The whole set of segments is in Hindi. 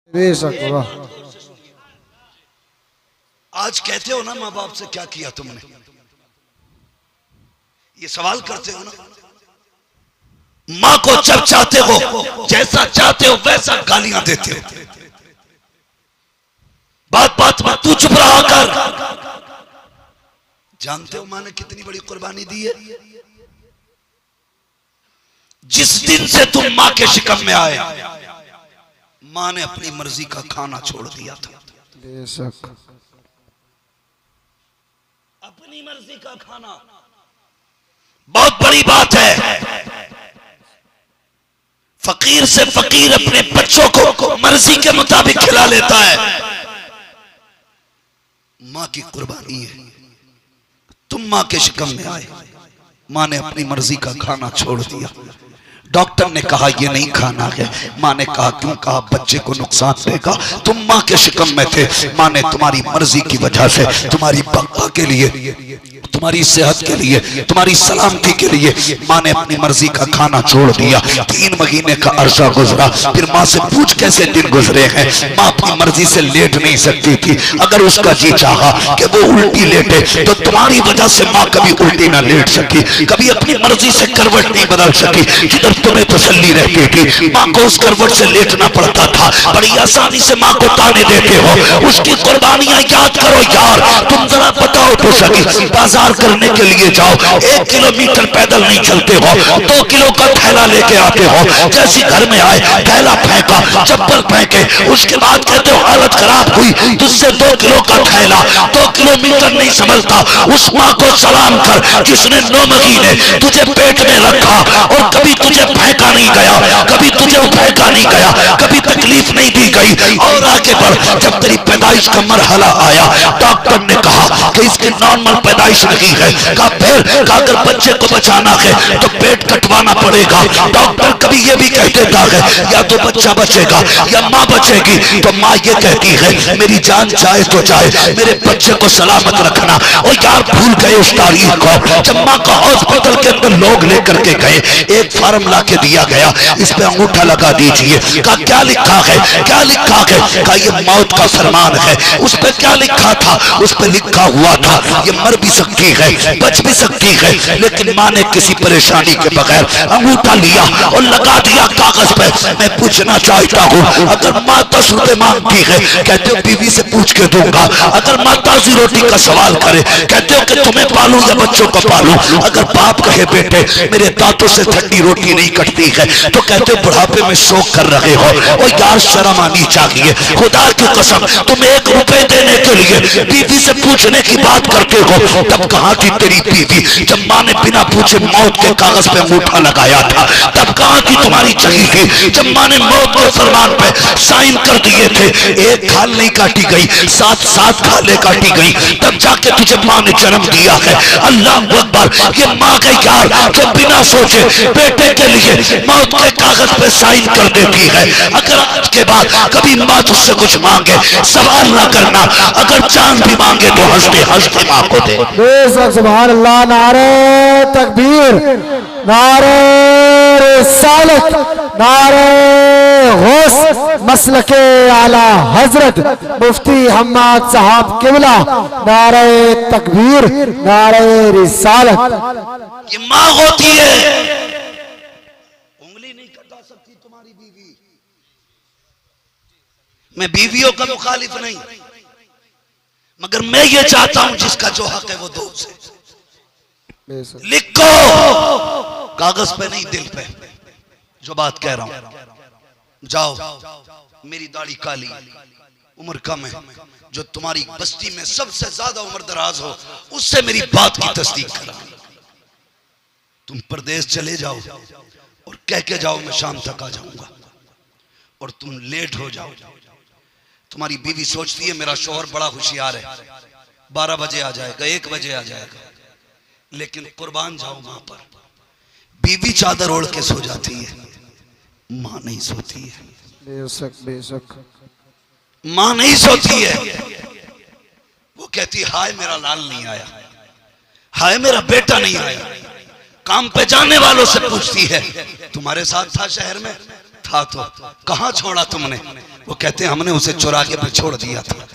आज कहते हो ना माँ बाप से क्या किया तुमने, ये सवाल करते हो ना। माँ को जब चाहते हो, जैसा चाहते हो वैसा गालियां देते हो। बात बात में तू चुप रहा कर। जानते हो माँ ने कितनी बड़ी कुर्बानी दी है। जिस दिन से तुम माँ के शिकम में आए, माँ ने अपनी मर्जी का खाना छोड़ दिया था। बेशक अपनी मर्जी का खाना बहुत बड़ी बात है। फकीर से फकीर अपने बच्चों को मर्जी के मुताबिक खिला लेता है। माँ की कुर्बानी है। तुम माँ के शिकम में आए, माँ ने अपनी मर्जी का खाना छोड़ दिया। डॉक्टर ने कहा ये नहीं खाना है। माँ ने कहा क्यों? कहा बच्चे को नुकसान देगा। तुम माँ के शिकम में थे। माँ ने तुम्हारी मर्जी की वजह से, तुम्हारी बका के लिए, तुम्हारी सेहत के लिए, तुम्हारी सलामती के लिए माँ ने अपनी मर्जी का खाना छोड़ दिया। 3 महीने का अरसा गुजरा। फिर माँ से पूछ कैसे दिन गुजरे हैं। माँ अपनी मर्जी से लेट नहीं सकती थी। अगर उसका जी चाहा कि वो उल्टी लेटे तो तुम्हारी वजह से माँ कभी उल्टी ना लेट सकी, कभी अपनी मर्जी से करवट नहीं बदल सकी। जिधर तुम्हें तसल्ली रहती थी, माँ को उस करवट से लेटना पड़ता था। बड़ी आसानी से माँ को ताने देते हो। उसकी कुर्बानियां याद करो यार। तुम जरा बताओ तो सही, बाजार करने के लिए जाओ, 1 किलोमीटर पैदल नहीं चलते हो, 2 किलो का थैला लेके आते हो। जैसे घर में आए, थैला फेंका, चप्पल फेंके, उसके बाद कहते हो हालत खराब हुई, तुझसे 2 किलो का थैला, 2 किलोमीटर नहीं संभलता। उस माँ को सलाम कर जिसने 9 महीने तुझे पेट में रखा और कभी तुझे फेंका नहीं गया, कभी तुझे फेंका नहीं गया, कभी तकलीफ नहीं दी गई। और आगे बढ़, जब तेरी पैदाइश का मरहला आया, डॉक्टर ने कहा कि इसकी नॉर्मल पैदाइश नहीं है। कहा फिर अगर बच्चे को बचाना है तो पेट कटवाना पड़ेगा। डॉक्टर कभी ये भी कह देता है या तो बच्चा बचेगा या माँ बचेगी। तो माँ ये कहती है मेरी जान जाए तो जाए, मेरे बच्चे को सलामत रखना। और यार भूल गए उस तारीख को जब माँ का हॉस्पिटल के अंदर लोग लेकर के गए, एक फार्म ला के दिया गया, इस पे अंगूठा लगा दीजिए। कहा क्या लिखा है? क्या लिखा है? कहा ये मौत का फरमान है। उस पे क्या लिखा था? उस पे लिखा हुआ था ये मर भी सकती है, बच भी सकती है। लेकिन माँ ने किसी परेशानी के बगैर अंगूठा लिया और लगा दिया कागज पे। मैं पूछना चाहता हूँ, अगर माँ 10 रुपए मांगती है, कहते हो बीवी से पूछ के दूंगा। अगर माँ ताजी रोटी का सवाल करे, कहते हो कि तुम्हें पालूं या बच्चों को पालूं। अगर बाप कहे बेटे मेरे दांतों से ठंडी रोटी नहीं कटती है, तो कहते हो बुढ़ापे में शौक कर रहे हो। और यार शर्म आनी चाहिए। खुदा की कसम, तुम 1 रुपए देने के लिए बीवी से पूछने की बात करते हो। तब कहाँ थी तेरी बीवी जब माँ ने बिना पूछे मौत के कागज पे अंगूठा लगाया था? तब कहाँ थी तुम्हारी चली थी जब माँ ने मौत के फरमान पे साइन कर दिए थे? 1 खाल नहीं काटी गई, 7 खाले काटी गई, तब जाके तुझे माँ ने जन्म दिया है। अल्लाह अकबर। ये माँ के यार जो बिना सोचे बेटे के लिए मौत के कागज पे साइन कर देती है। अगर आज के बाद कभी माँ तुझसे कुछ मांगे, सवाल ना करना। अगर जान भी मांगे तो हंसते हंसते माँ को दे। सुभान अल्लाह। नारे तकबीर, नारे रिसालत, नारे गौस मसलके आला हजरत मुफ्ती हम्माद साहब किबला। नारे तकबीर, नारे रिसालत। ये माँ होती है। उंगली नहीं कटा सकती तुम्हारी बीवी। मैं बीवियों का मुखालिफ नहीं, मगर मैं ये चाहता हूं जिसका जो हक है वो दो उसे। लिखो कागज पे नहीं दिल पे जो बात कह रहा हूं। जाओ, मेरी दाढ़ी काली, उम्र कम है, जो तुम्हारी बस्ती में सबसे ज्यादा उम्र दराज हो उससे मेरी बात की तस्दीक करा। तुम परदेश चले जाओ और कह के जाओ मैं शाम तक आ जाऊंगा, और तुम लेट हो जाओ। तुम्हारी बीवी सोचती है मेरा शौहर बड़ा होशियार है, 12 बजे आ जाएगा, 1 बजे आ जाएगा। लेकिन कुर्बान जाओ मां पर। बीवी चादर ओढ़ के सो जाती है, मां नहीं सोती है। बेशक बेशक मां नहीं सोती है। वो कहती हाय मेरा लाल नहीं आया, हाय मेरा बेटा नहीं आया। काम पे जाने वालों से पूछती है तुम्हारे साथ था शहर में? था। तो कहां छोड़ा तुमने? वो कहते हैं हमने उसे चुरा के फिर छोड़ दिया था।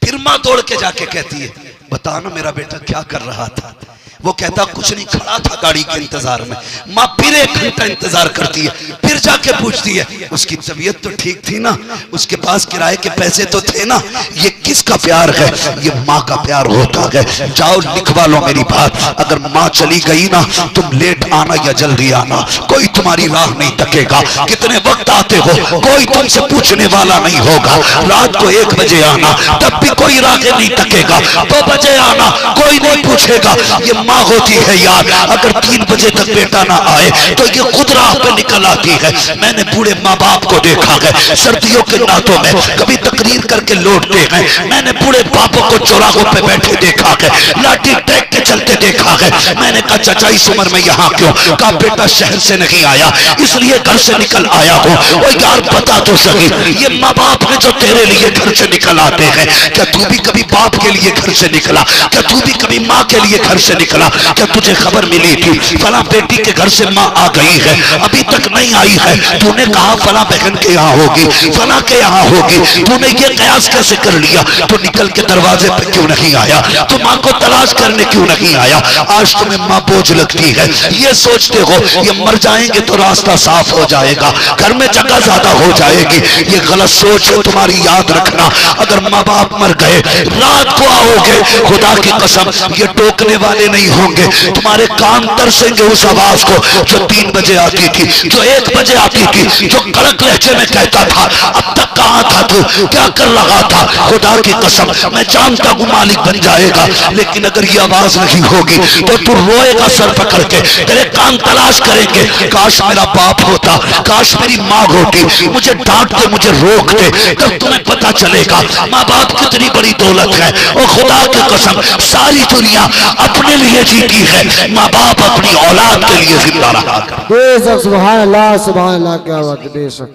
फिर माँ दौड़ के जाके कहती है बता ना मेरा बेटा क्या कर रहा था। वो कहता कुछ नहीं, खड़ा था गाड़ी के इंतजार में। माँ फिर 1 घंटा इंतजार करती है, फिर जाके पूछती है उसकी तबीयत तो ठीक थी ना, उसके पास किराए के पैसे तो थे ना। ये किसका प्यार है? ये माँ का प्यार होता है। जाओ लिखवा लो मेरी बात, अगर माँ चली गई ना तुम लेट आना या जल्दी आना, कोई तुम्हारी राह नहीं तकेगा। कितने वक्त आते हो कोई तुमसे पूछने वाला नहीं होगा। रात को 1 बजे आना तब भी कोई राह नहीं तकेगा। 2 बजे आना कोई नहीं पूछेगा। ये माँ होती है यार, अगर 3 बजे तक बेटा ना आए तो ये खुद राह पे निकल आती है। मैंने बूढ़े माँ बाप को देखा है सर्दियों के रातों में कभी तकरीर करके लौटते हैं। मैंने बूढ़े बापों को चौराहों पे बैठे देखा है, लाठी टेक के चलते देखा है। मैंने कहा चाचा इस उम्र में यहाँ क्यों? कहा बेटा शहर से नहीं आया इसलिए घर से निकल आया हूँ। और यार बता तो सही, ये माँ बाप ने जो तेरे लिए घर से निकल आते हैं, क्या तू भी कभी बाप के लिए घर से निकला? क्या तू भी कभी माँ के लिए घर से निकला? क्या तुझे खबर मिली थी फला बेटी के घर से माँ आ गई है, अभी तक नहीं आई है? तूने कहा फला बहन के यहाँ होगी, फला के यहाँ होगी। तूने ये कयास कैसे कर लिया? तो निकल के दरवाजे पे क्यों नहीं आया? तो माँ को तलाश करने क्यों नहीं आया? आज तुम्हें माँ बोझ लगती है, ये सोचते हो ये मर जाएंगे तो रास्ता साफ हो जाएगा, घर में जगह ज्यादा हो जाएगी। ये गलत सोच है तुम्हारी, याद रखना। अगर माँ बाप मर गए रात को आओगे, खुदा की कसम ये टोकने वाले नहीं होंगे। तुम्हारे कान तरसेंगे उस आवाज को जो 3 बजे आती थी, जो 1 बजे आती थी, जो कड़क लहजे में कहता था अब तक कहाँ था तू, क्या कर रहा था? खुदा की कसम मैं जानता हूँ मालिक बन जाएगा, लेकिन अगर ये आवाज नहीं होगी तो तू रोएगा सर पकड़ के, तेरे कान तलाश करेंगे। काश मेरा बाप होता, काश मेरी माँ होती, मुझे डांटते मुझे रोकते, तब तुम्हें पता चलेगा माँ बाप कितनी बड़ी दौलत है। और खुदा की कसम सारी दुनिया अपने लिए जीती है, माँ बाप अपनी औलाद के लिए जिंदा रहा। बेशक सुभान अल्लाह सुभान अल्लाह, क्या बात है। बेशक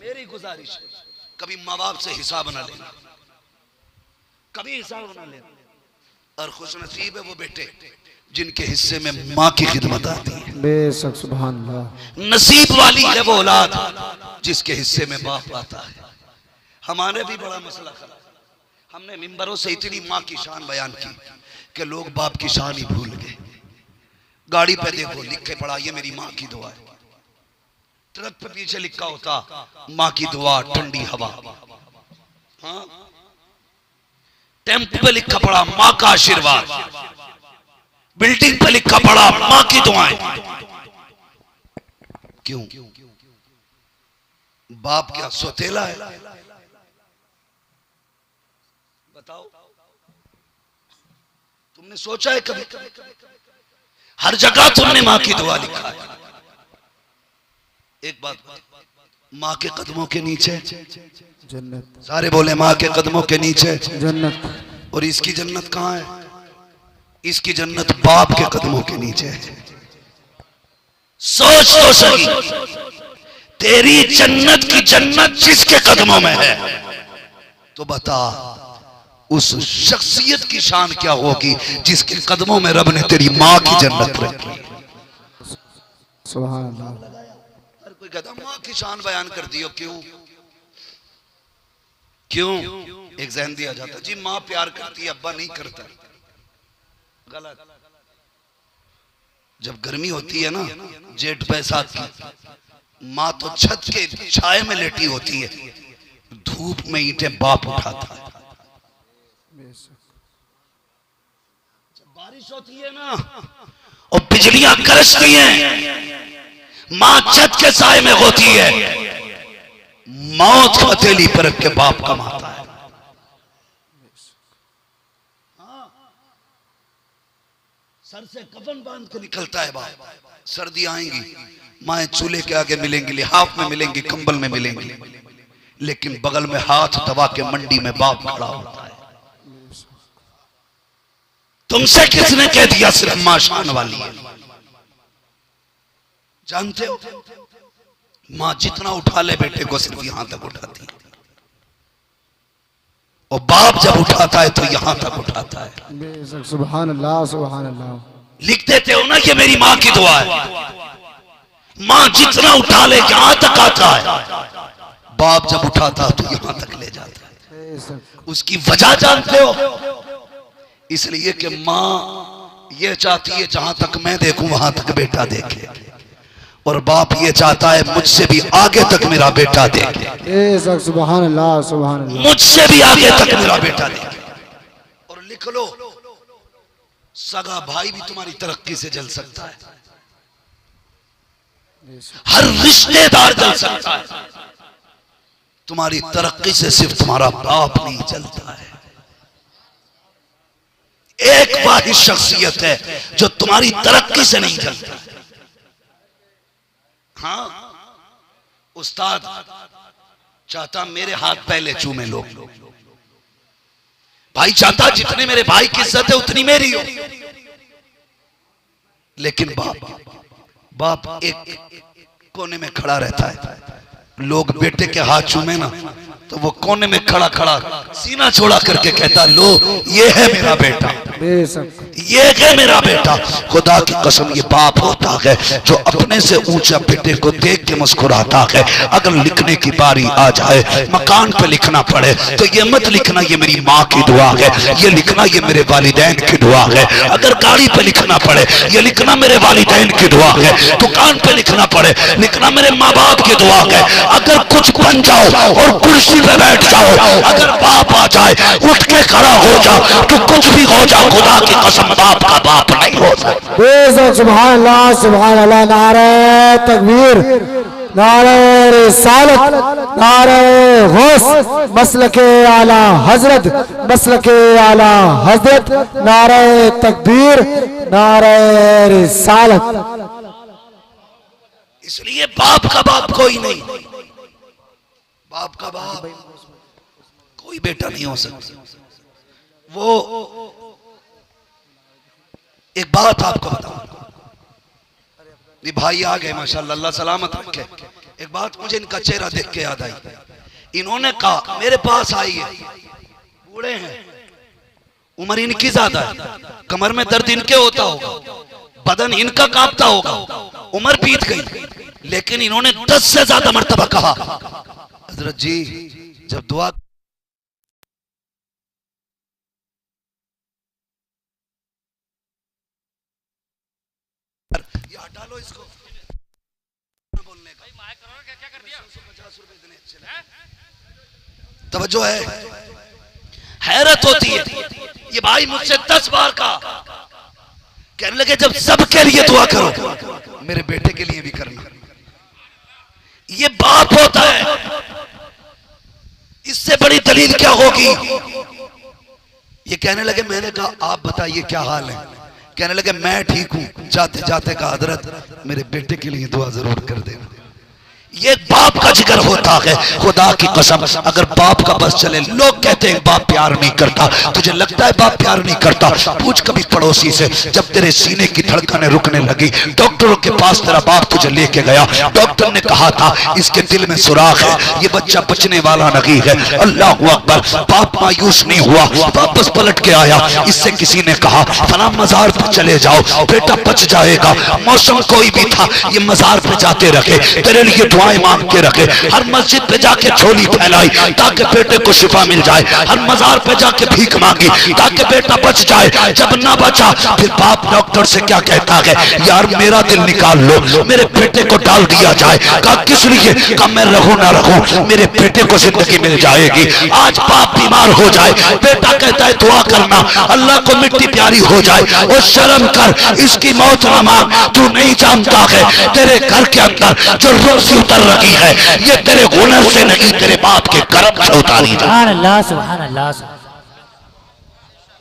मेरी गुजारिश है कभी माँ बाप से हिसाब ना लेना, कभी हिसाब ना लेना। और खुश नसीब है वो बेटे जिनके हिस्से में माँ की खिदमत आती है। बेशक सुभान अल्लाह। नसीब वाली है वो औलाद जिसके हिस्से में बाप आता है। हमारे भी बड़ा मसला खड़ा, हमने मिंबरों से इतनी माँ की शान बयान की कि लोग बाप की शान ही भूल गए। गाड़ी पे देखो लिखे पड़ा ये मेरी माँ की दुआ है, ट्रक पे पीछे लिखा होता माँ की दुआ ठंडी हवा। हाँ, टेम्पो पे लिखा पड़ा माँ का आशीर्वाद, बिल्डिंग पे लिखा पड़ा माँ की दुआएं। क्यों? बाप क्या सोतेला है? बताओ, तुमने सोचा है कभी? हर जगह तुमने माँ की दुआ लिखा है। एक बात, माँ के कदमों के नीचे जन्नत। सारे बोले माँ के कदमों के नीचे जन्नत। और इसकी जन्नत कहाँ है? इसकी जन्नत बाप के कदमों के नीचे है। सोच तो सही, तेरी जन्नत की जन्नत जिसके कदमों में है, तो बता उस शख्सियत की शान क्या होगी जिसके कदमों में रब ने तेरी माँ की जन्नत रखी। सुभान अल्लाह। हर कोई कहता माँ की शान बयान कर दियो, क्यों? क्यों? एक जहन दिया जाता जी माँ प्यार करती है अब्बा नहीं करता। गलत। जब गर्मी होती है ना जेठ बैसाख की, माँ तो छत के छाए में लेटी होती है, धूप में ईंटें बाप उठाता है। जब बारिश होती है ना और बिजलियां गरजती हैं, माँ छत के साए में होती है, मौत हथेली पर रख के बाप कमाता है। सर से कफन बांध के निकलता है बाप। सर्दी आएंगी, माए चूल्हे के आगे मिलेंगी, लिहाफ में मिलेंगी, कंबल में मिलेंगी, लेकिन बगल में हाथ दबा के मंडी में बाप खड़ा होता है। तुमसे किसने कह दिया सिर्फ मां शान वाली है? जानते हो मां जितना उठा ले बेटे को सिर्फ यहां तक उठाती है, और बाप जब उठाता है तो यहां तक उठाता है। सुभान अल्लाह सुभान अल्लाह। लिख देते हो ना कि मेरी मां की दुआ है। मां जितना उठा ले यहां तक आता है, बाप जब उठाता तो यहां तक ले जाता है। बेशक उसकी वजह जानते हो? इसलिए कि माँ ये चाहती है जहां तक मैं देखूं वहां तक बेटा देखे, और बाप ये चाहता है मुझसे भी आगे तक मेरा बेटा देखे, बेशक सुभान अल्लाह सुभान अल्लाह। मुझसे भी आगे तक मेरा बेटा देखे। और लिख लो, सगा भाई भी तुम्हारी तरक्की से जल सकता है, हर रिश्तेदार जल सकता है, तुम्हारी तरक्की से सिर्फ तुम्हारा बाप नहीं चलता है। एक वाहिद शख्सियत है जो तुम्हारी तरक्की से नहीं चलता। हाँ, उस्ताद चाहता मेरे हाथ पहले चूमे लो, भाई चाहता जितने मेरे भाई की इज्जत है उतनी मेरी हो, लेकिन बाप एक कोने में खड़ा रहता है। लोग बेटे के हाथ चूमे ना तो वो कोने में खड़ा खड़ा सीना छोड़ा करके कहता, लो ये है मेरा बेटा, बेशक ये है मेरा बेटा। खुदा की कसम ये बाप होता है जो अपने से ऊंचा बेटे को देख के मुस्कुराता है। अगर लिखने की बारी आ जाए, मकान पे लिखना पड़े, तो ये मत लिखना ये मेरी माँ की दुआ है, ये लिखना ये मेरे वालिदैन की दुआ है। अगर गाड़ी पे लिखना पड़े, ये लिखना मेरे वालिदैन की दुआ है। दुकान पे लिखना पड़े, लिखना मेरे माँ बाप की दुआ है। अगर कुछ बन जाओ और कुर्सी पे बैठ जाओ, अगर बाप आ जाए उठ के खड़ा हो जाओ, तो कुछ भी हो जाओ, खुदा की कसम बाप का बाप नहीं हो सकता। बेशक सुभान अल्लाह सुभान अल्लाह। नारे तकबीर, नारे रिसालत, नारे गौस, मसलके आला हजरत, मसलके आला हजरत, नारे तकबीर, नारे रिसालत। इसलिए बाप का बाप कोई नहीं, बाप का बाप कोई बेटा नहीं हो सकता। वो एक बात आपको बताऊं, ये भाई आ गए माशाल्लाह, अल्लाह सलामत रखे। एक बात मुझे इनका चेहरा देख के याद आई। इन्होंने कहा मेरे पास आई है, बूढ़े हैं, उम्र इनकी ज्यादा है, कमर में दर्द इनके होता होगा, बदन इनका कांपता होगा, उम्र बीत गई, लेकिन इन्होंने 10 से ज्यादा मर्तबा कहा, हजरत जी जब दुआ हटा लो इसको बोलने का, क्या कर दिया? 50 रुपए इतने अच्छे लगे। तवज्जो है, हैरत होती है। ये भाई मुझसे 10 बार कहा, कहने लगे जब सबके लिए दुआ करो, मेरे बेटे के लिए भी करना। ये बाप होता है, इससे बड़ी दलील क्या होगी? ये कहने लगे, मैंने कहा आप बताइए क्या हाल है? कहने लगे मैं ठीक हूं। जाते जाते कहा हजरत मेरे बेटे के लिए दुआ जरूर कर देना। ये बाप का जिक्र होता है। खुदा की कसम अगर बाप का बस चले, लोग कहते हैं बाप प्यार नहीं करता, तुझे लगता है बाप प्यार नहीं करता? पूछ कभी पड़ोसी से, जब तेरे सीने की धड़कनें रुकने लगी, डॉक्टरों के पास तेरा बाप तुझे लेके गया, डॉक्टर ने कहा था इसके दिल में सुराख है, ये बच्चा बचने वाला नहीं है। अल्लाह अकबर। बाप मायूस नहीं हुआ, वापस पलट के आया। इससे किसी ने कहा फला मजार पर चले जाओ, बेटा बच जाएगा। मौसम कोई भी था, ये मजार पे जाते रखे, तेरे लिए दुआएं मांग के रखे। हर मस्जिद पे जाके झोली फैलाई ताकि बेटे को शिफा मिल जाए। हर मजार पे जाके भीख मांगी ताकि बेटा बच जाए। जब ना बचा फिर बाप डॉक्टर से क्या कहता है, यार मेरा दिल निकाल लो, मेरे बेटे को डाल दिया जाए। कहा किस लिए? कहा मैं रहूं ना रहूं, मेरे बेटे को जिंदगी मिल जाएगी। आज बाप बीमार हो जाए, बेटा कहता है दुआ करना अल्लाह को मिट्टी प्यारी हो जाए। और शर्म कर, इसकी मौत ना मांग। तू नहीं जानता है तेरे घर के अंदर जो रोजी उतर रही है, ये तेरे हुनर से नहीं, तेरे बाप के कर्म से उतारी जाए।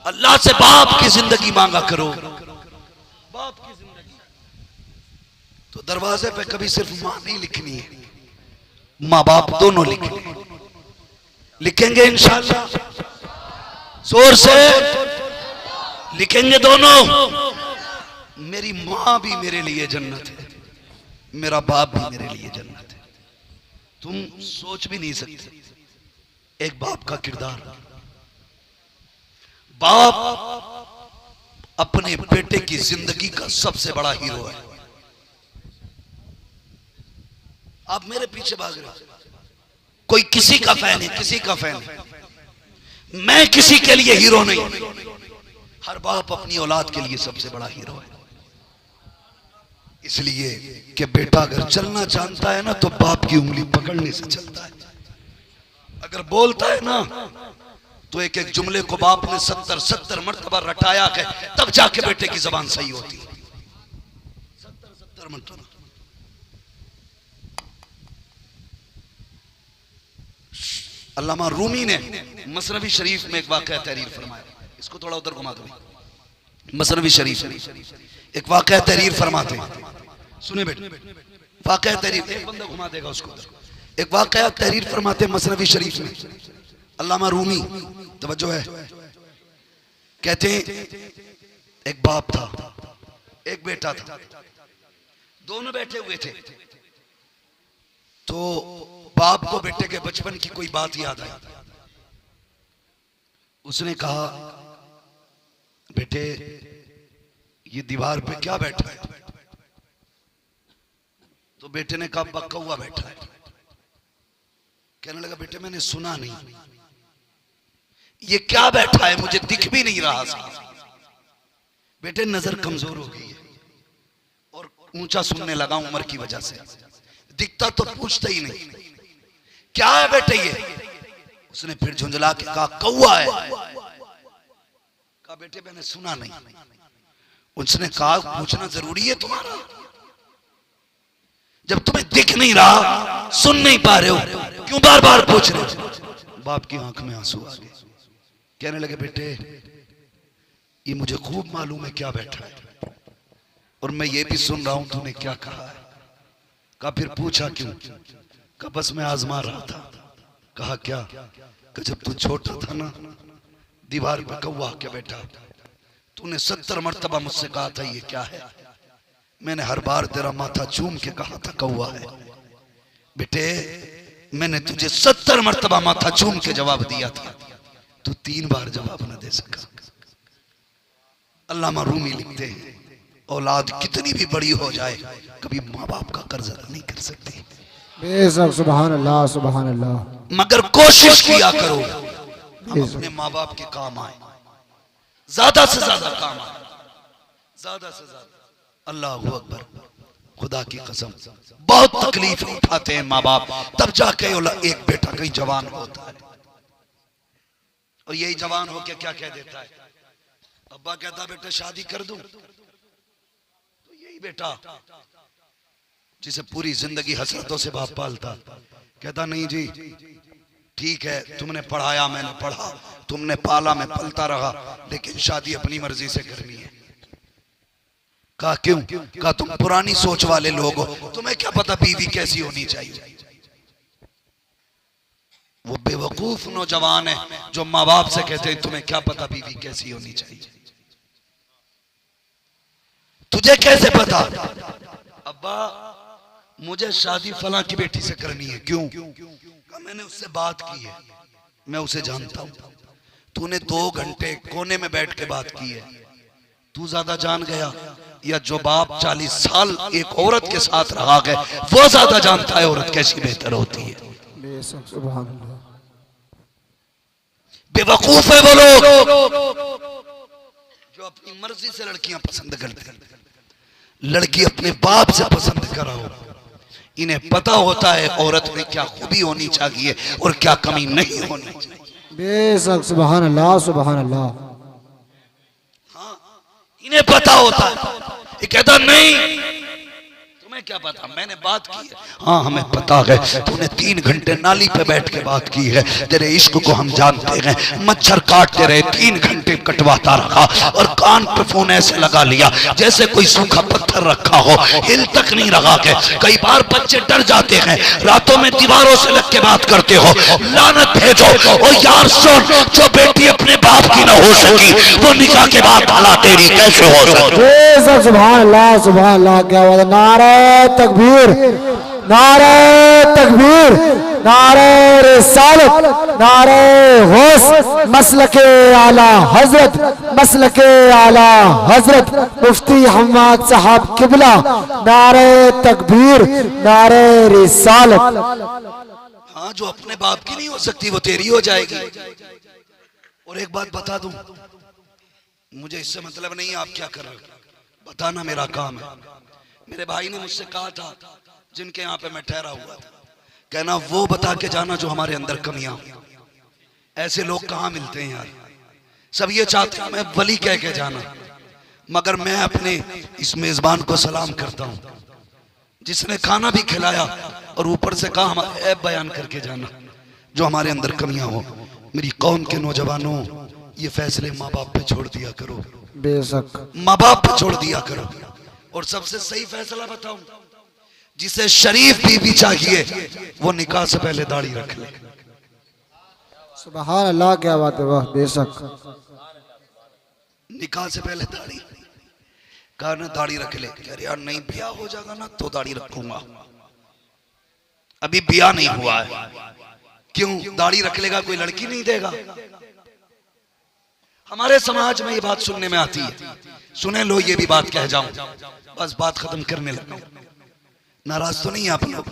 अल्लाह से बाप की जिंदगी मांगा करो, बाप की जिंदगी। तो दरवाजे पे कभी सिर्फ मां नहीं लिखनी है, माँ बाप दोनों लिखेंगे इंशाअल्लाह, जोर से लिखेंगे दोनों। मेरी माँ भी मेरे लिए जन्नत है, मेरा बाप भी मेरे लिए जन्नत है। तुम सोच भी नहीं सकते एक बाप का किरदार। बाप अपने बेटे की जिंदगी का सबसे बड़ा हीरो है। आप मेरे पीछे भाग रहे, कोई किसी का फैन है, किसी का फैन है। मैं किसी के लिए हीरो नहीं। हर बाप अपनी औलाद के लिए सबसे बड़ा हीरो है। इसलिए कि बेटा अगर चलना जानता है ना तो बाप की उंगली पकड़ने से चलता है। अगर बोलता है ना तो एक एक जुमले को बाप ने 70 मरतबा रटाया है, तब जाके बेटे की जबान सही होती है। 70 मरतबा। अल्लामा रूमी ने मसनवी शरीफ में एक वाक़या तहरीर फरमाया। इसको थोड़ा उधर घुमा दो। मसनवी शरीफ एक वाक़या तहरीर फरमाते हैं, सुने बेटे। वाक़या तहरीर, एक बंदा घुमा देगा उसको। एक वाक़या तहरीर फरमाते हैं मसनवी शरीफ में। अल्लामा रूमी, तवज्जो है, कहते हैं एक बाप था, एक बेटा था, दोनों बैठे हुए थे। तो बाप को बेटे के बचपन की कोई बात याद आई। उसने कहा, बेटे ये दीवार पे क्या बैठा है? तो बेटे ने कहा, कौवा बैठा है। कहने लगा, बेटे मैंने सुना नहीं, ये क्या बैठा है? मुझे दिख भी नहीं रहा था। बेटे नजर कमजोर हो गई है और ऊंचा सुनने लगा उम्र की वजह से, दिखता तो पूछता ही नहीं, क्या है बेटे ये? उसने फिर झुंझला के कहा, कौवा है। कहा, बेटे मैंने सुना नहीं। उसने कहा, पूछना जरूरी है तुम्हारा? जब तुम्हें दिख नहीं रहा, सुन नहीं पा रहे हो, क्यों बार बार पूछ रहे हो? बाप की आंख में आंसू आ गए। कहने लगे, बेटे ये मुझे खूब मालूम है क्या बैठा है, और मैं ये भी सुन रहा हूं तूने क्या कहा है। कहा, फिर पूछा क्यों? कहा, बस मैं आजमा रहा था। कहा, क्या? कि जब तू छोटा था ना, दीवार पे कौवा क्या बैठा, तूने 70 मरतबा मुझसे कहा था ये क्या है। मैंने हर बार तेरा माथा चूम के कहा था कौवा है। बेटे मैंने तुझे 70 मरतबा माथा चूम के जवाब दिया था, तू 3 बार जवाब न दे सका। अल्लामा रूमी लिखते हैं, औलाद कितनी भी बड़ी हो जाए कभी माँ बाप का कर्ज अदा नहीं कर सकती। बेशक, सुभान अल्लाह, सुभान अल्लाह। मगर कोशिश किया करो हम अपने माँ बाप के काम आए, ज्यादा से ज्यादा काम आए, ज्यादा से ज्यादा। अल्लाह अकबर, खुदा की कसम बहुत तकलीफ उठाते हैं माँ बाप, तब जाके एक बेटा कहीं जवान होता है और यही जवान होके क्या कह देता है, अब्बा कहता बेटा शादी कर दूं, तो यही बेटा जिसे पूरी जिंदगी हसरतों से बाप पालता कहता नहीं जी ठीक है, तुमने पढ़ाया मैंने पढ़ा, तुमने पाला मैं पलता रहा, लेकिन शादी अपनी मर्जी से करनी है। कहा क्यों? कहा तुम पुरानी सोच वाले लोग हो, तुम्हें क्या पता बीवी कैसी होनी चाहिए। वो बेवकूफ नौजवान है जो माँ बाप से कहते हैं तुम्हें क्या पता बीवी कैसी होनी चाहिए। तुझे कैसे पता? अब्बा मुझे शादी फलां की बेटी से करनी है। क्यों? मैंने उससे बात की है, मैं उसे जानता हूं। तूने 2 घंटे कोने में बैठ के बात की है, तू ज्यादा जान गया या जो बाप 40 साल एक औरत के साथ रहा गया वो ज्यादा जानता है औरत कैसी बेहतर होती है। बेवकूफ है वो लोग जो अपनी मर्जी से लड़कियां पसंद करते हैं। लड़की अपने बाप से पसंद कराओ, इन्हें पता होता है औरत में क्या खूबी होनी चाहिए और क्या कमी नहीं होनी चाहिए। बेशक, सुभान अल्लाह, सुभान अल्लाह। हाँ, इन्हें पता होता है। ये कहता नहीं तुम्हें क्या पता, मैंने बात की है। हाँ हमें पता है, तूने 3 घंटे नाली पे बैठ के बात की है, तेरे इश्क को हम जानते हैं। मच्छर काटते रहे, 3 घंटे कटवाता रहा और कान पे फोन ऐसे लगा लिया जैसे कोई सूखा पत्थर रखा हो, हिल तक नहीं रहा के। कई बार बच्चे डर जाते हैं, रातों में दीवारों से लग के बात करते हो। लानत भेजो और यार सुन, जो बेटी अपने बाप की ना हो सकी वो निकाह के बाद भला तेरी कैसे हो सकती। सुभान अल्लाह, सुभान अल्लाह। क्या बात है। नारे तकबीर, नारे तकबीर, नारे रिसालत, नारे गौस, मसलके आला हजरत, मसलके आला हजरत मुफ्ती हम्माद साहब किबला। नारे तकबीर, नारे रिसालत। हाँ, जो अपने बाप की नहीं हो सकती वो तेरी हो जाएगी। और एक बात बता दूं, मुझे इससे मतलब नहीं आप क्या कर रहे हो, बताना मेरा काम है। मेरे भाई ने मुझसे कहा था, जिनके यहाँ पे मैं ठहरा हुआ था, कहना वो बता के जाना जो हमारे अंदर कमियां। ऐसे लोग कहाँ मिलते हैं यार, सब ये चाहते हैं मैं वली कह के जाना। मगर मैं अपने इस मेजबान को सलाम करता हूँ, जिसने खाना भी खिलाया और ऊपर से कहा हमारा ऐब बयान करके जाना जो हमारे अंदर कमियां हो। मेरी कौम के नौजवानों, ये फैसले माँ बाप पे छोड़ दिया करो, बेशक माँ बाप पे छोड़ दिया करो। और सबसे सही फैसला बताऊं, जिसे शरीफ बीवी चाहिए वो निकाह से पहले दाढ़ी रख ले। सुभान अल्लाह, क्या बात है, वाह बेशक। निकाह से पहले दाढ़ी, कहा ना दाढ़ी रख ले, कह रहे यार नहीं ब्याह हो जाएगा ना तो दाढ़ी रखूंगा, अभी ब्याह नहीं हुआ है। क्यों? दाढ़ी रख लेगा कोई लड़की नहीं देगा। हमारे समाज में ये बात सुनने में आती है, सुने लो ये भी बात कह जाऊं, बस बात खत्म करने लगा। नाराज तो नहीं आप लोग?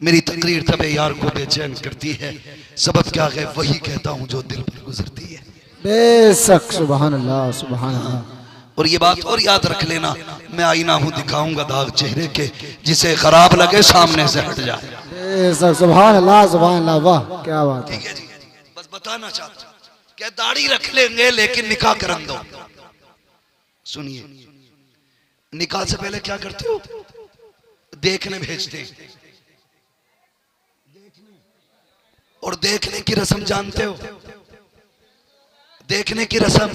मेरी तकरीर तबे यार को बेचैन करती है, सबब क्या है वही कहता हूं जो दिल पर गुजरती है। बेशक, सुभान अल्लाह, सुभान अल्लाह। और ये बात और याद रख लेना, मैं आईना हूं, दिखाऊंगा दाग चेहरे के, जिसे खराब लगे सामने से हट जाए। बेशक, सुभान अल्लाह, सुभान अल्लाह, वाह क्या बात है। ठीक है जी, बस बताना चाहता हूं, क्या दाढ़ी रख लेंगे लेकिन निकाह करन दो। सुनिए, निकाह से पहले क्या करते हो? देखने भेजते हैं। और देखने की रस्म जानते हो? देखने की रस्म,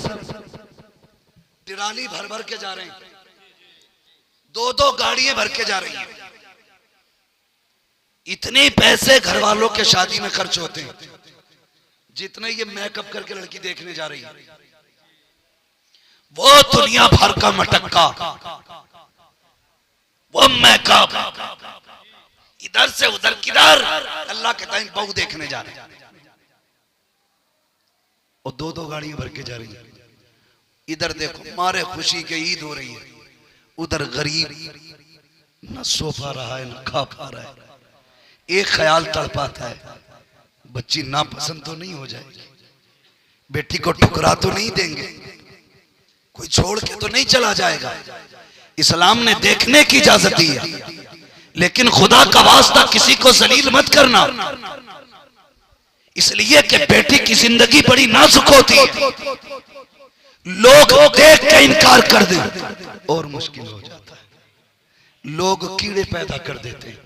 ट्राली भर भर के जा रहे हैं, दो दो गाड़ियां भर के जा रही हैं। इतने पैसे घर वालों के शादी में खर्च होते हैं जितने ये मेकअप करके लड़की देखने जा रही है। वो दुनिया भर का मटक्का, वो मेकअप, इधर से उधर किधर, अल्लाह के टाइम बहू देखने जा रहे हैं और दो दो गाड़ियां भर के जा रही है। इधर देखो मारे खुशी के ईद हो रही है, उधर गरीब न सो पा रहा है न खा पा रहा है। एक ख्याल तड़पाता है, बच्ची नापसंद तो नहीं हो जाएगी, बेटी को ठुकरा तो नहीं देंगे, कोई छोड़ के तो नहीं चला जाएगा। इस्लाम ने देखने की इजाजत दी है, लेकिन खुदा का वास्ता किसी को जलील मत करना, इसलिए कि बेटी की जिंदगी बड़ी नाजुक होती है। लोग देख के इनकार कर दें और मुश्किल हो जाता है। लोग कीड़े पैदा कर देते हैं,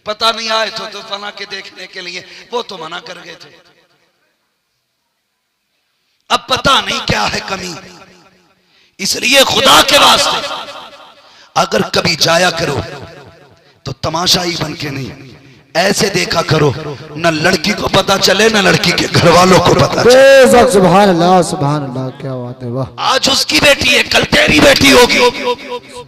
पता नहीं आए तो फला के देखने के लिए, वो तो मना कर गए थे, अब पता नहीं क्या है कमी। इसलिए खुदा के वास्ते अगर कभी जाया करो तो तमाशाई बन के नहीं, ऐसे देखा करो न लड़की को पता चले न लड़की के घर वालों को पता चले। सुभान अल्लाह, सुभान अल्लाह, क्या बात है, वाह। आज उसकी बेटी है, कल तेरी बेटी होगी।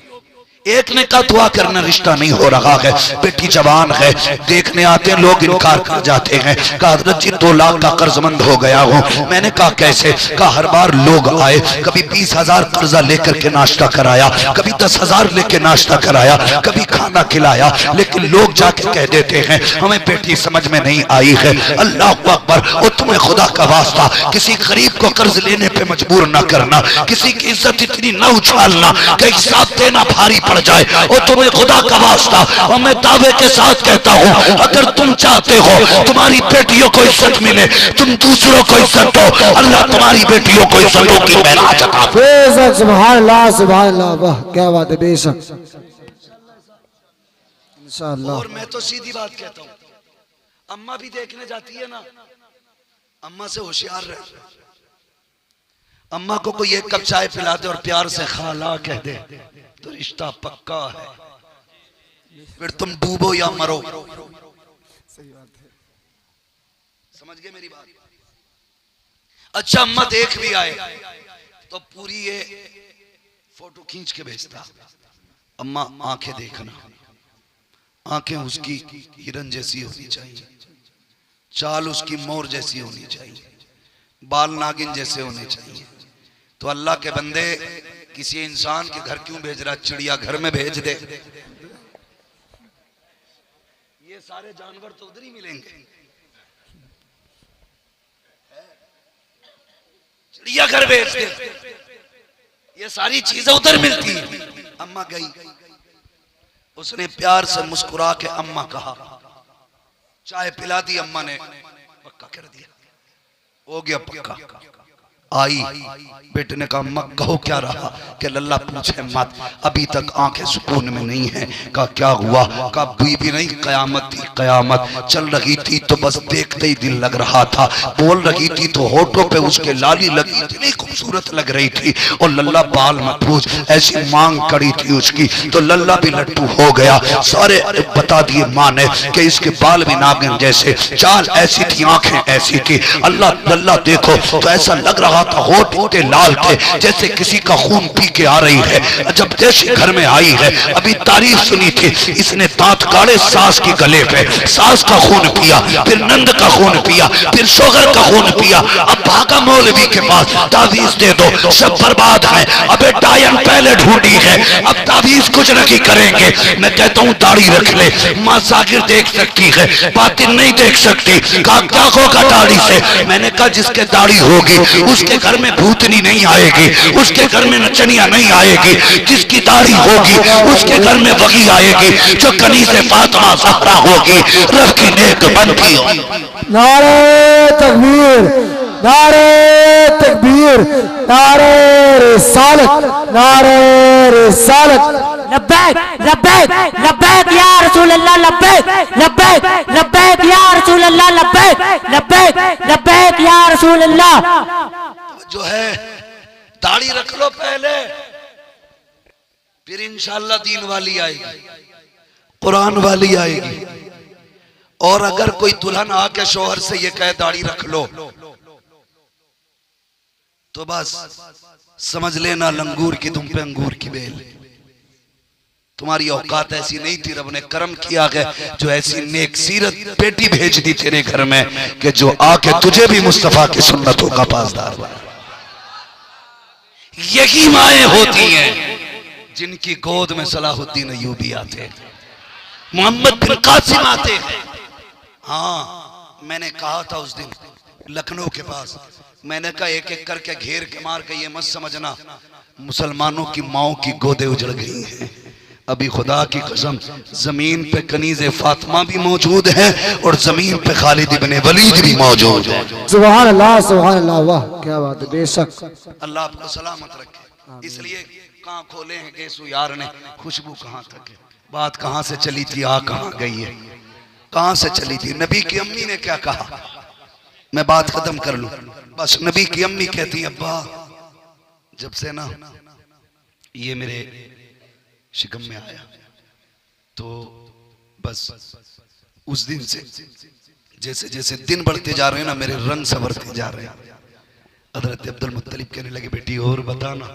एक ने कहा दुआ करना रिश्ता नहीं हो रहा है, बेटी जवान है, देखने आते हैं लोग इनकार कर जाते हैं। कहा हजरत जी 2 लाख का कर्जमंद हो गया हूँ। मैंने कहा कैसे? कहा हर बार लोग आए, कभी 20,000 कर्जा लेकर के नाश्ता कराया, कभी 10,000 लेके नाश्ता कराया, कभी खाना खिलाया, लेकिन लोग जाके कह देते हैं हमें बेटी समझ में नहीं आई है। अल्लाह अकबर। और तुम्हें खुदा का वास्ता किसी गरीब को कर्ज लेने पे मजबूर ना करना, किसी की इज्जत इतनी ना उछालना कि हिसाब देना भारी पड़ जाए। और तुम्हें खुदा का वास्ता, और मैं दावे के साथ कहता हूं, अगर तुम चाहते हो तुम्हारी बेटियों को इज्जत मिले, तुम दूसरों को इज्जत दो, अल्लाह तुम्हारी बेटियों को इज्जतों की महराज अता फरमाए। सुभान अल्लाह, सुभान अल्लाह, वाह क्या बात है, बेशक इंशाअल्लाह। और मैं तो सीधी बात कहता हूं, अम्मा भी देखने जाती है ना, अम्मा से होशियार रहे। अम्मा को कोई 1 कप चाय पिला दे और प्यार से खाला कह दे तो रिश्ता पक्का है, फिर तुम डूबो या मरो। समझ गए मेरी बात? अच्छा अम्मा देख भी आए तो पूरी ये फोटो खींच के भेजता, अम्मा आंखें देखना, आंखें उसकी हिरन जैसी होनी चाहिए, चाल उसकी मोर जैसी होनी चाहिए, बाल नागिन जैसे होने चाहिए। तो अल्लाह के बंदे किसी इंसान के घर क्यों भेज रहा, चिड़िया घर में भेज दे। ये सारे जानवर तो उधर ही मिलेंगे, चिड़ियाघर बेच दे, ये सारी चीजें उधर मिलती हैं। अम्मा गई, उसने प्यार से मुस्कुरा के अम्मा कहा, चाय पिला दी। अम्मा ने पक्का कर दिया, हो गया पक्का। आई, बेटे ने कहा अम्मा कहो क्या रहा? कि लल्ला पूछे मत, अभी तक आंखें सुकून में नहीं है। कहा क्या हुआ? कहा बीवी नहीं, कयामत थी, कयामत चल रही थी तो बस देखते ही दिल लग रहा था, बोल रही थी तो होठों पे उसके लाली लगी, इतनी खूबसूरत लग रही थी। और लल्ला बाल मत पूछ, ऐसी मांग कड़ी थी उसकी, तो लल्ला भी लट्टू हो गया। सारे बता दिए माँ ने कि इसके बाल भी नागिन जैसे, चाल ऐसी थी, आंखें ऐसी थी। अल्लाह लल्ला देखो तो ऐसा लग रहा था, होठ इतने लाल थे जैसे किसी का खून पी के आ रही है। जब देशी घर में आई है, अभी तारीफ सुनी थी, इसने दांत काढ़े सास के गले पे, सास का खून पिया, फिर नंद का खून पिया, फिर शोहर का खून पिया। अब भागा मौलवी के पास, तावीज दे दो, सब बर्बाद है। अबे डायन पहले ढूंढी है, अब तावीज कुछ नहीं करेंगे। मैं कहता हूँ दाढ़ी रख ले, माँ सागिर देख सकती है, बातिन नहीं देख सकती। कहा क्या होगा दाढ़ी से? मैंने कहा जिसके दाढ़ी होगी उसके घर में भूतनी नहीं आएगी, उसके घर में नचनिया नहीं आएगी। जिसकी दाढ़ी होगी उसके घर में वही आएगी जो कनी से फातिमा ज़हरा होगी, रब की नेक बनती हो। नारे तकबीर, नारे तकबीर, नारे रिसालत, नारे रिसालत। लब्बैक लब्बैक लब्बैक या रसूल अल्लाह, लब्बैक लब्बैक लब्बैक या रसूल अल्लाह, लब्बैक लब्बैक लब्बैक या रसूल अल्लाह। जो है दाढ़ी रख लो पहले, फिर इंशाअल्लाह दीन वाली आएगी, कुरान वाली आएगी। और अगर कोई दुल्हन आके शोहर से ये कहे दाढ़ी रख लो, तो बस समझ लेना लंगूर की तुम पे अंगूर की बेल। तुम्हारी औकात ऐसी नहीं थी, रब ने करम किया है जो ऐसी नेक सीरत बेटी भेज दी तेरे घर में कि जो आके तुझे भी मुस्तफा की सुन्नतों का पासदार बना। यही माएँ होती हैं जिनकी गोद में सलाहुद्दीन अय्यूबी आते, मोहम्मद बिन कासिम आते हैं। हाँ, मैंने कहा था उस दिन लखनऊ के पास, मैंने कहा एक एक करके घेर के मार के ये मत समझना मुसलमानों की माओ की गोदे उजड़ गई हैं। अभी खुदा की कसम जमीन पे कनीज़े फातिमा भी मौजूद है और जमीन पे खालिद इब्ने वलीद भी मौजूद है। सुभान अल्लाह, सुभान अल्लाह, वाह क्या बात है। बेशक अल्लाह आपको सलामत रखे। इसलिए कहाँ खोले हैं गेसु यार ने, खुशबू कहाँ तक है, बात कहाँ से चली थी, आ कहाँ गई है, कहाँ से चली थी। नबी की अम्मी ने क्या कहा, मैं बात खत्म कर लूं बस। नबी की अम्मी कहती अब्बा जब से ना ये मेरे शिकम में आया तो बस उस दिन से जैसे जैसे दिन बढ़ते जा रहे हैं ना मेरे रंग संवरते जा रहे हैं। हजरत अब्दुल मुत्तलिब कहने लगे बेटी और बताना,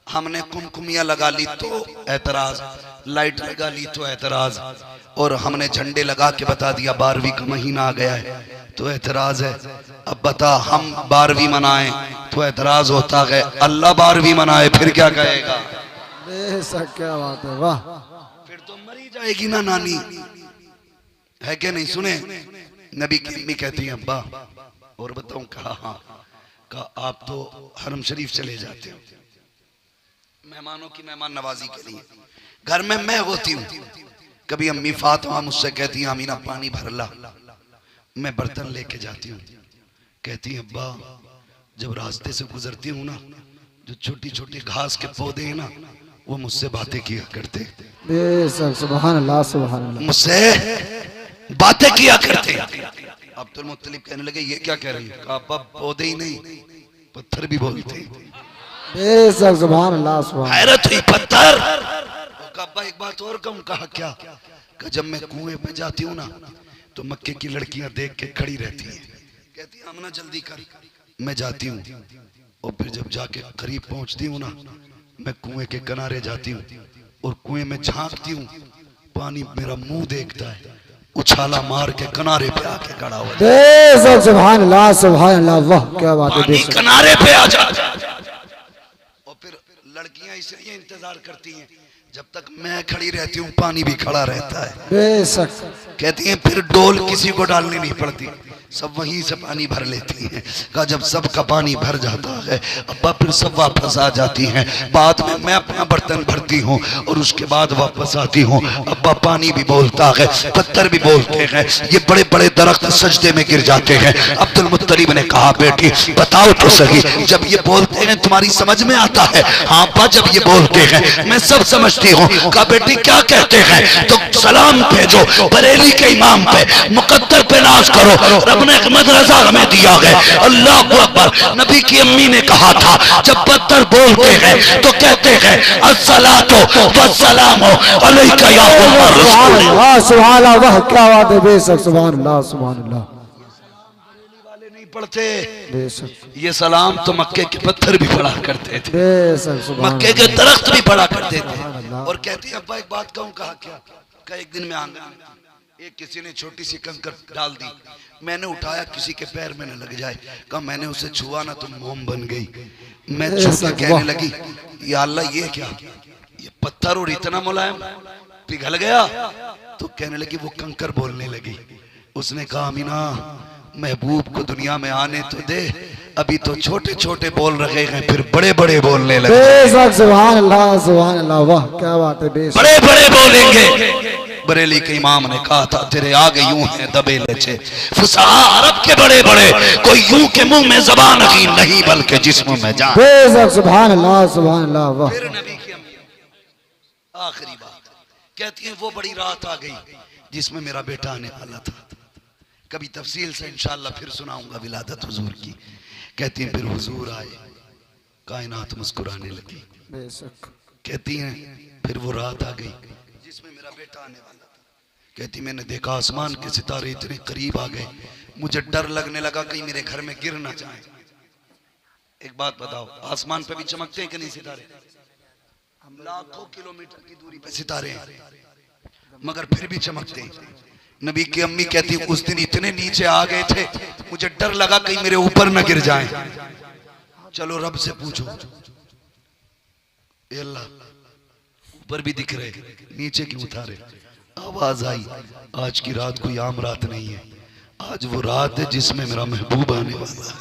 हमने कुमकुमिया लगा ली तो एतराज, लाइट लगा ली तो एतराज, और हमने झंडे लगा के बता दिया 12वीं का महीना आ गया है तो एतराज है। अब बता हम 12वीं मनाएं तो एतराज होता है, अल्लाह 12वीं मनाए फिर क्या कहेगा। बेशक क्या बात है, वाह। फिर तो मरी जाएगी ना नानी, है क्या नहीं। सुने नबी की अम्मी कहती है अब्बा और बताऊं, कहा हाँ, कहा आप तो हरम शरीफ चले जाते हो मेहमानों की मेहमान नवाजी के लिए, घर में मैं होती हूँ। कभी अम्मी फातिमा मुझसे कहती है अमीना पानी भर ला, मैं बर्तन लेके जाती हूँ। कहती है अब्बा जब रास्ते से गुजरती हूँ ना, जो छोटी छोटी घास के पौधे हैं ना वो मुझसे बातें किया करते। बेशक सुभान अल्लाह, सुभान अल्लाह, मुझसे बातें किया करते। अब्दुल मुत्तलिब कहने लगे ये क्या कह रही है, कहा अब्बा पौधे ही नहीं पत्थर भी बोलते। बेशक सुभान अल्लाह, सुभान। हैरत हुई पत्थर। अब्बा एक बात और कहूं, कहा क्या, कहा जब मैं कुएं पे जाती हूँ ना तो मक्के की लड़कियां देख के खड़ी रहती हैं, कहती हैं आमना जल्दी कर। मैं जाती हूँ और फिर जब जाके करीब पहुंचती हूँ ना, मैं कुएं के किनारे जाती हूँ और कुएं में झांकती हूँ, पानी मेरा मुंह देखता है, उछाला मार के किनारे पे आके खड़ा हो जाता है। बेशक सुभान अल्लाह, सुभान अल्लाह, वाह क्या बात है। पानी किनारे पे आ जाता है। और फिर लड़कियां इसलिए इंतजार करती हैं जब तक मैं खड़ी रहती हूँ पानी भी खड़ा रहता है। बेशक। कहती हैं फिर डोल किसी को डालनी नहीं पड़ती, सब वहीं से पानी भर लेती हैं। कहा जब सबका पानी भर जाता है अब्बा फिर सब वापस आ जाती हैं। बाद में मैं अपना बर्तन भरती हूँ और उसके बाद वापस आती हूँ। अब्बा पानी भी बोलता है, पत्थर भी बोलते हैं, ये बड़े बड़े दरख्त सजदे में गिर जाते हैं। अब्दुल मुत्तलिब ने कहा बेटी बताओ तो सही, जब ये बोलते हैं तुम्हारी समझ में आता है? हाँ अब्बा जब ये बोलते हैं मैं सब समझती हूँ। कहा बेटी क्या कहते हैं? तो सलाम भेजो बरेली के इमाम पे, मुकद्दर पे नाज करो, रब ने एक मदरसा हमें दिया है। अल्लाह अकबर। नबी की अम्मी ने कहा था जब पत्थर बोलते हैं तो कहते हैं अस्सलातु वस्सलामु अलैका या उमर रसूल। सुभान अल्लाह, वाह क्या बात है। बेशक सुभान अल्लाह सुभान अल्लाह। वाले नहीं पढ़ते बेशक ये सलाम तो मक्के के पत्थर भी पढ़ा करते थे, बेशक सुभान मक्के के दरख्त भी पढ़ा करते थे। अल्लाह। और कहती है अब्बा एक बात कहूँ। कहा क्या? कहा एक दिन में आंगन एक किसी ने छोटी सी कंकर डाल दी, मैंने उठाया किसी के पैर में न लग जाए। कहा मैंने उसे छुआ ना तो मोम बन गई। मैं छू के कहने लगी या अल्लाह ये क्या, ये पत्थर और इतना मुलायम पिघल गया। तो कहने लगी वो कंकर बोलने लगी। उसने कहा अमीना महबूब को दुनिया में आने तो दे, अभी तो छोटे छोटे बोल रहे हैं फिर बड़े बड़े बोलने लगे। बेशक सुभान अल्लाह, वाह क्या बात है। बेशक बड़े बड़े बोलेंगे। बरेली के इमाम ने कहा था तेरे आगे यूं है दबे लचे फुसहा अरब के बड़े बड़े, कोई यूं के मुंह में जबान की नहीं बल्कि जिस्म में जान। बेशक सुभान अल्लाह, वाह। फिर नबी की अम्मी आखिरी बात कहती है वो बड़ी रात आ गई जिसमें मेरा बेटा आने वाला था। कभी तफसील से इंशाअल्लाह फिर सुनाऊंगा विलादत हुजूर की। कहती हैं फिर हुजूर आए, कायनात मुस्कुराने लगी। बेशक कहती हैं फिर वो रात आ गई जिसमें मेरा बेटा आने वाला था। कहती मैंने देखा आसमान के सितारे इतने करीब आ गए, मुझे डर लगने लगा कहीं मेरे घर में गिर ना जाए। एक बात बताओ आसमान पे भी चमकते हैं कि नहीं सितारे? लाखों किलोमीटर की दूरी पे सितारे हैं मगर फिर भी चमकते हैं। नबी की अम्मी कहती उस दिन इतने नीचे आ गए थे मुझे डर लगा कहीं मेरे ऊपर न गिर जाएं। चलो रब से पूछो ए अल्लाह ऊपर भी दिख रहे नीचे क्यों उतारे? आवाज आई आज की रात कोई आम रात नहीं है, आज वो रात है जिसमें मेरा महबूब आने वाला है।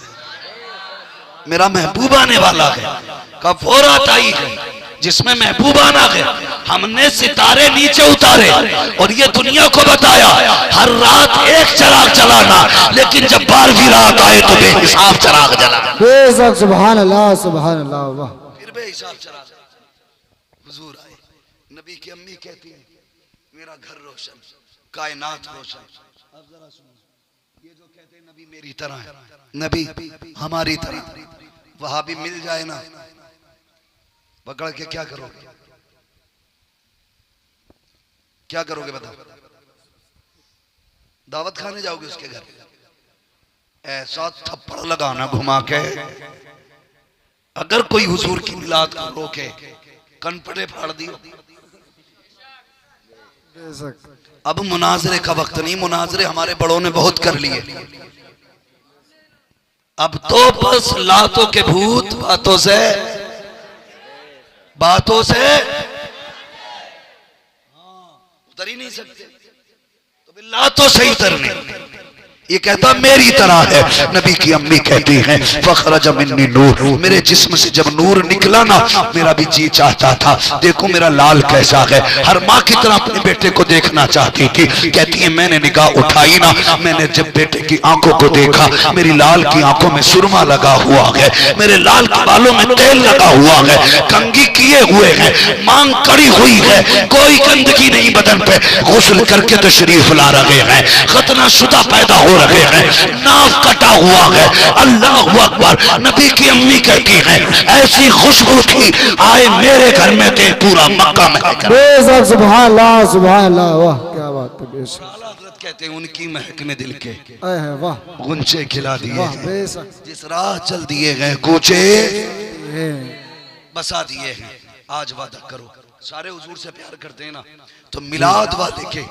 मेरा महबूब आने वाला है। कब वो रात आई है जिसमें महबूब आना है। हमने सितारे नीचे उतारे और ये दुनिया को बताया हर रात एक चिराग जलाना, लेकिन जब 12वीं रात आए तो बेहिसाब चिराग जलाना। बेशक सुभान अल्लाह, वाह। फिर बेहिसाब चिराग हुजूर आए। नबी की अम्मी कहती है मेरा घर रोशन, कायनात रोशन। अब जरा सुनो, ये जो कहते हैं नबी मेरी तरह है, नबी हमारी तरह, वहां भी मिल जाए ना पकड़ के क्या करोगे? क्या करोगे बताओ? दावत खाने जाओगे उसके घर? ऐसा थप्पड़ लगाना घुमा के अगर कोई हुजूर की मिलाद को रोके कनपटे फाड़ दियो। अब मुनाजरे का वक्त नहीं, मुनाजरे हमारे बड़ों ने बहुत कर लिए। अब तो बस लातों के भूत बातों से उतर ही नहीं सकते, तो बिल्ला तो सही उतरने। ये कहता मेरी तरह है। नबी की अम्मी कहती हैं फखरज मिन्नी नूर, मेरे जिस्म से जब नूर निकला ना मेरा भी जी चाहता था देखो मेरा लाल कैसा है। हर माँ की तरह अपने बेटे को देखना चाहती थी। कहती है मैंने निगाह उठाई ना, मैंने जब बेटे की आंखों को देखा मेरी लाल की आंखों में सुरमा लगा हुआ है, मेरे लाल के बालों में तेल लगा हुआ है, कंघी किए हुए हैं, मांग कड़ी हुई है, कोई गंदगी नहीं बदन पे, गुस्ल करके तशरीफ ला रहे हैं, खतना शुदा पैदा हो रहे हैं, नाव कटा हुआ है। अल्लाह अकबर। नबी की अम्मी कहती है ऐसी खुशबू थी आए मेरे घर में थे पूरा मक्का में। बेशक सुभान अल्लाह, वाह क्या बात है। बेशक हज़रत कहते हैं उनकी महक ने दिल के वाह गुंचे खिला दिए, बेशक जिस राह चल दिए गए कूचे बसा दिए हैं। आज वादा करो, सारे हुजूर से प्यार करते हैं ना, तो मिलाद वादे के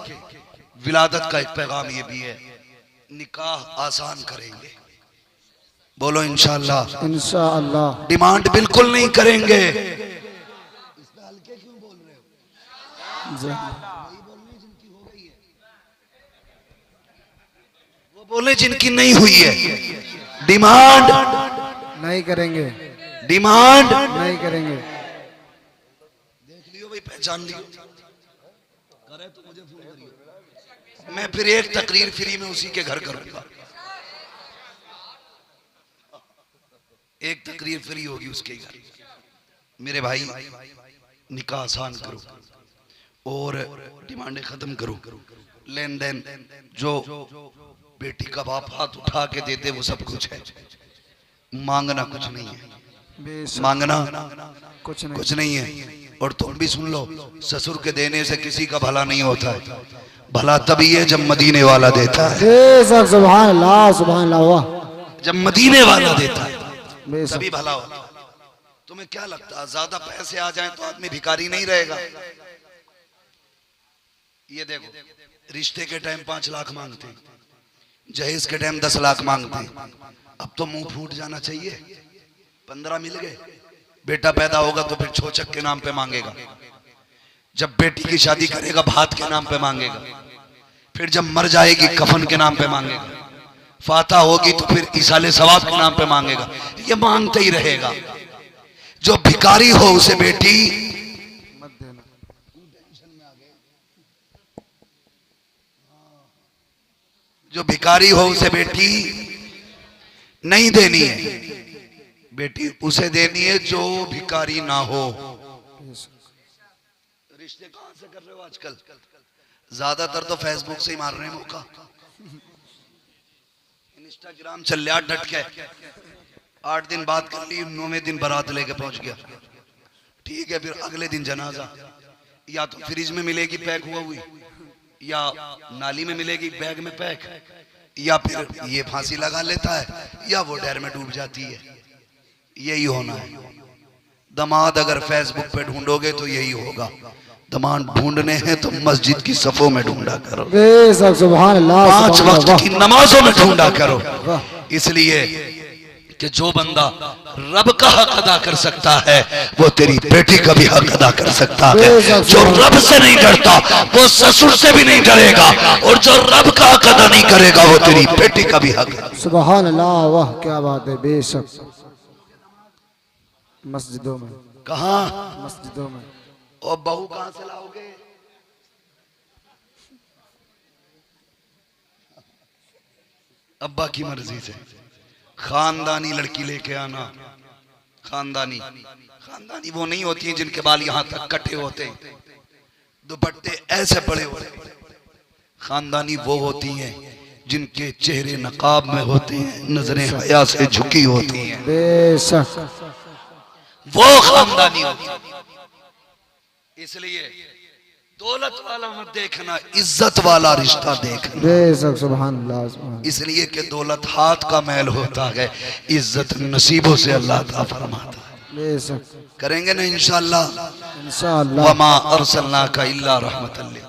विलादत का एक पैगाम ये भी है निकाह आसान करेंगे। बोलो इंशाअल्लाह। इंशाअल्लाह। डिमांड बिल्कुल नहीं करेंगे। वो बोले जिनकी नहीं हुई है। डिमांड नहीं करेंगे, डिमांड नहीं करेंगे। देख लियो भाई, पहचान लियो, करे तो मुझे फोन करियो, मैं फिर एक तकरीर फ्री में उसी के घर करूंगा। एक तकरीर फ्री होगी उसके घर। मेरे भाई निकाह आसान करो और डिमांडें खत्म करो। लेन देन जो बेटी का बाप हाथ उठा के देते वो सब कुछ है, मांगना कुछ नहीं है, मांगना कुछ नहीं है। और तुम भी सुन लो, ससुर के देने से किसी का भला नहीं होता है, भला तभी है जब मदीने वाला देता है। सुभान अल्लाह, सुभान अल्लाह। जब मदीने वाला देता है तभी भला होता है। तुम्हें क्या लगता है ज्यादा पैसे आ जाएं तो आदमी भिखारी नहीं रहेगा? ये देखो, रिश्ते के टाइम 5 लाख मांगते, जहेज के टाइम 10 लाख मांगते, अब तो मुंह फूट जाना चाहिए। 15 मिल गए, बेटा पैदा होगा तो फिर छोचक के नाम पे मांगेगा, जब बेटी की शादी करेगा भात के नाम पे मांगेगा, फिर जब मर जाएगी कफन के नाम पे मांगेगा, फाता होगी तो फिर इसाले सवाब के नाम पे मांगेगा। ये मांगते ही रहेगा। जो भिखारी हो उसे बेटी मत देना। जो भिखारी हो उसे बेटी नहीं देनी है, बेटी उसे देनी है जो भिखारी ना हो। रिश्ते कहां से कर रहे हो आजकल? ज्यादातर तो फेसबुक से ही मार रहे हैं मौका। इंस्टाग्राम चल लिया डट के, 8 दिन बात कर ली, 9वें दिन बारात लेके पहुंच गया, ठीक है। फिर अगले दिन जनाजा, या तो फ्रिज में मिलेगी पैक हुआ हुई, या नाली में मिलेगी बैग में पैक, या फिर ये फांसी लगा लेता है, या वो डर में डूब जाती है। यही होना है। दामाद अगर फेसबुक पे ढूंढोगे तो यही होगा। दामाद ढूंढने हैं तो मस्जिद की सफों में ढूंढा करो, सुभान अल्लाह, 5 वक्त की नमाजों में ढूंढा करो। इसलिए कि जो बंदा रब का हक अदा कर सकता है वो तेरी बेटी का भी हक अदा कर सकता है। जो रब से नहीं डरता वो ससुर से भी नहीं डरेगा, और जो रब का हक अदा नहीं करेगा वो तेरी बेटी का भी हक। सुभान अल्लाह, वाह क्या बात है। बेशक मस्जिदों में, कहाँ मस्जिदों में। और बहू कहां से लाओगे? अब्बा की मर्जी से। खानदानी लड़की लेके आना। खानदानी वो नहीं होती है जिनके बाल यहां तक कटे होते, दुपट्टे ऐसे पड़े होते। खानदानी वो होती हैं जिनके चेहरे नकाब में होते हैं, नजरें हया से झुकी होती हैं, बेशक वो खानदानी होती है। इसलिए दौलत वाला मत देखना, इज्जत वाला रिश्ता देखना। बेशक सुभान अल्लाह, सुभान। इसलिए कि दौलत हाथ का मैल होता है, इज्जत नसीबों से अल्लाह अता फरमाता है। बेशक करेंगे ना इंशाअल्लाह। इंशाअल्लाह। वमा अरसलनाका इल्ला रहमतल लिल